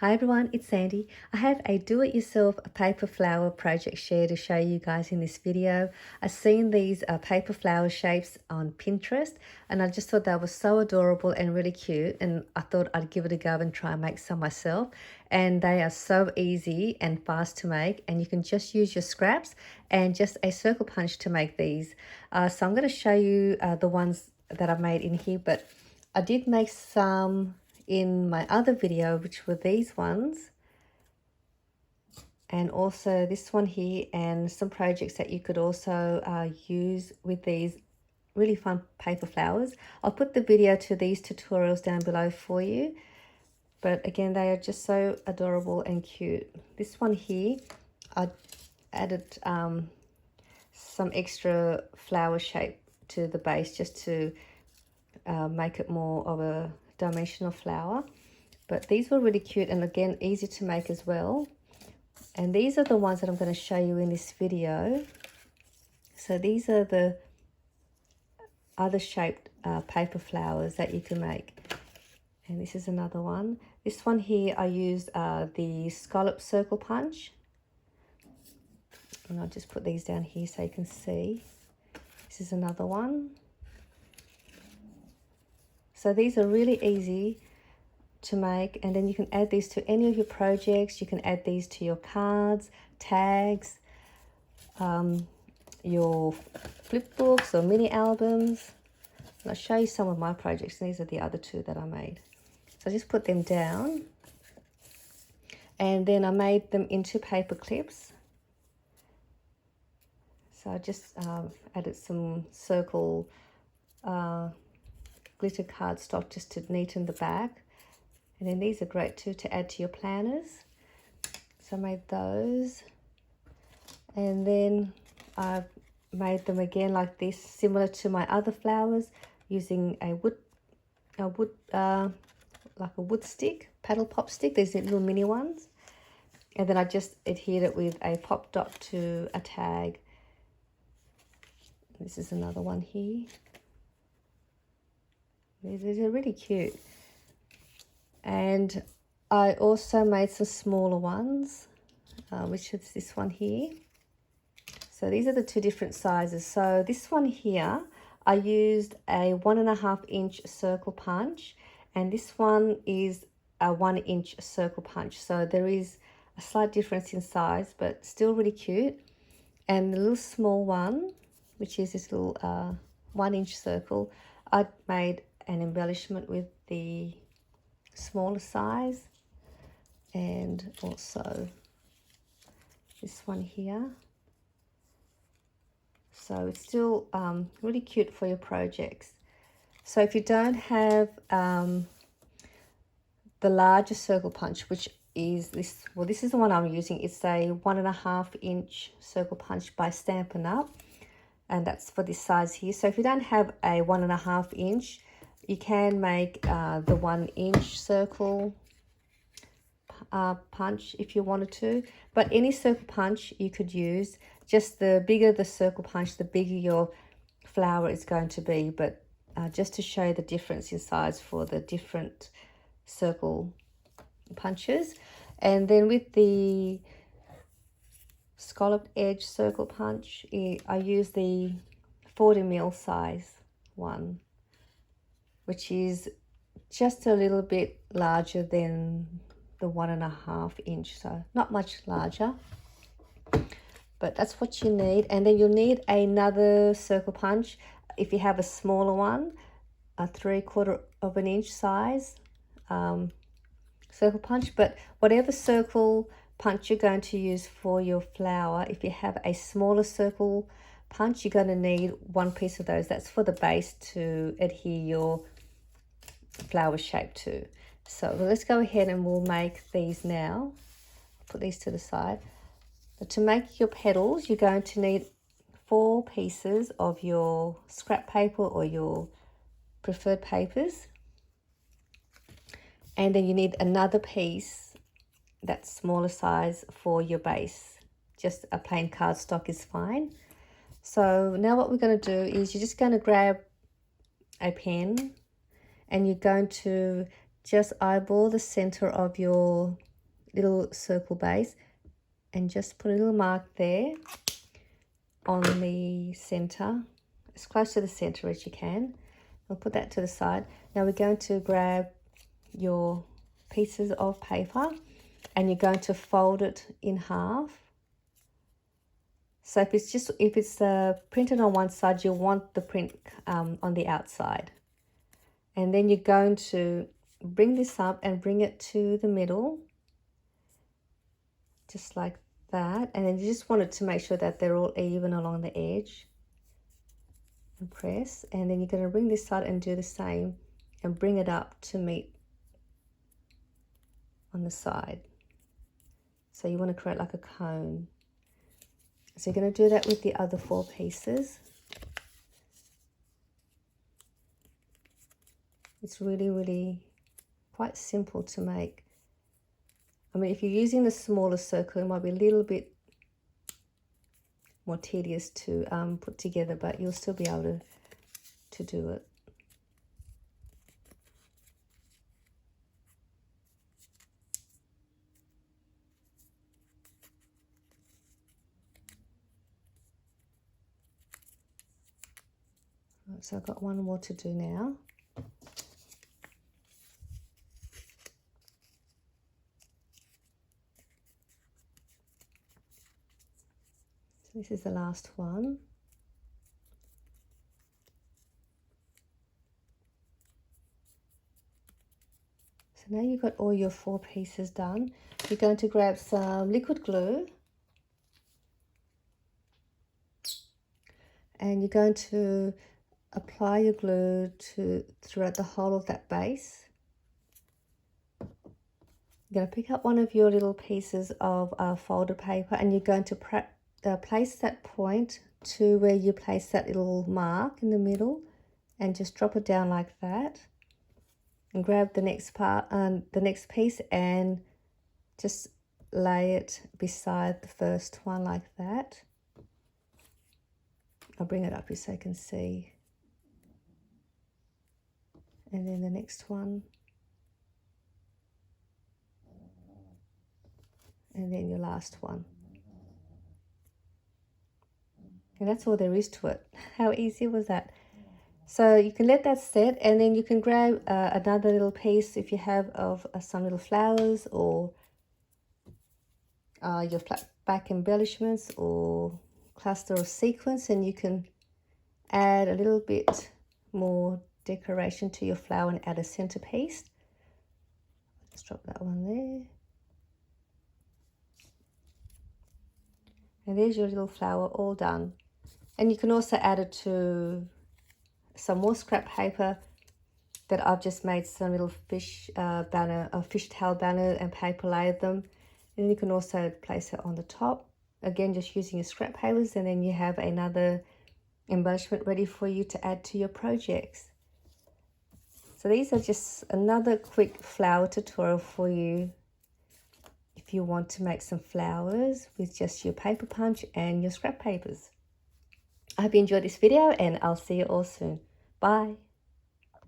Hi everyone, it's Sandy. I have a do-it-yourself paper flower project share to show you guys in this video. I've seen these paper flower shapes on Pinterest and I just thought they were so adorable and really cute, and I thought I'd give it a go and try and make some myself. And they are so easy and fast to make, and you can just use your scraps and just a circle punch to make these. So I'm going to show you the ones that I've made in here, but I did make some in my other video, which were these ones, and also this one here, and some projects that you could also use with these really fun paper flowers. I'll put the video to these tutorials down below for you, but again, they are just so adorable and cute. This one here, I added some extra flower shape to the base just to make it more of a dimensional flower. But these were really cute and again easy to make as well. And these are the ones that I'm going to show you in this video. So these are the other shaped paper flowers that you can make. And this is another one. This one here I used the scallop circle punch, and I'll just put these down here so you can see. This is another one. So these are really easy to make, and then you can add these to any of your projects. You can add these to your cards, tags, your flip books or mini albums. And I'll show you some of my projects. These are the other two that I made. So I just put them down, and then I made them into paper clips. So I just added some circle glitter cardstock just to neaten the back. And then these are great too to add to your planners. So I made those. And then I've made them again like this, similar to my other flowers, using a wood stick, paddle pop stick. These are little mini ones. And then I just adhered it with a pop dot to a tag. This is another one here. These are really cute. And I also made some smaller ones, which is this one here. So these are the two different sizes. So this one here, I used a 1.5 inch circle punch, and this one is a 1 inch circle punch. So there is a slight difference in size, but still really cute. And the little small one, which is this little 1 inch circle, I made an embellishment with the smaller size, and also this one here. So it's still really cute for your projects. So if you don't have the larger circle punch, which is this, well, this is the one I'm using. It's a 1.5 inch circle punch by Stampin' Up, and that's for this size here. So if you don't have a 1.5 inch, you can make the 1 inch circle punch if you wanted to, but any circle punch you could use. Just the bigger the circle punch, the bigger your flower is going to be, but just to show the difference in size for the different circle punches. And then with the scalloped edge circle punch, I use the 40 mil size one, which is just a little bit larger than the 1.5 inch, so not much larger, but that's what you need. And then you'll need another circle punch if you have a smaller one, a 3/4 of an inch size circle punch. But whatever circle punch you're going to use for your flower, if you have a smaller circle punch, you're going to need one piece of those. That's for the base to adhere your flower shape to. So let's go ahead and we'll make these now. Put these to the side. But to make your petals, you're going to need 4 pieces of your scrap paper or your preferred papers, and then you need another piece that's smaller size for your base. Just a plain cardstock is fine. So now what we're going to do is you're just going to grab a pen, and you're going to just eyeball the center of your little circle base and just put a little mark there on the center, as close to the center as you can. We'll put that to the side. Now we're going to grab your pieces of paper and you're going to fold it in half. So if it's printed on one side, you want the print on the outside. And then you're going to bring this up and bring it to the middle, just like that. And then you just want it to make sure that they're all even along the edge. And press. And then you're going to bring this side and do the same and bring it up to meet on the side. So you want to create like a cone. So you're going to do that with the other 4 pieces. It's really, really quite simple to make. I mean, if you're using the smaller circle, it might be a little bit more tedious to put together, but you'll still be able to do it. So I've got one more to do now. So this is the last one. So now you've got all your 4 pieces done. You're going to grab some liquid glue and you're going to apply your glue throughout the whole of that base. You're going to pick up one of your little pieces of folded paper and you're going to place that point to where you place that little mark in the middle and just drop it down like that. And grab the next part, the next piece, and just lay it beside the first one like that. I'll bring it up here so you can see. And then the next one. And then your last one. And that's all there is to it. How easy was that? So you can let that set and then you can grab another little piece if you have of some little flowers or your flat back embellishments or cluster of sequins, and you can add a little bit more decoration to your flower and add a centerpiece. Let's drop that one there. And there's your little flower all done. And you can also add it to some more scrap paper that I've just made some little fish banner, a fish tail banner, and paper layered them. And then you can also place it on the top. Again, just using your scrap papers, and then you have another embellishment ready for you to add to your projects. So these are just another quick flower tutorial for you if you want to make some flowers with just your paper punch and your scrap papers. I hope you enjoyed this video and I'll see you all soon. Bye.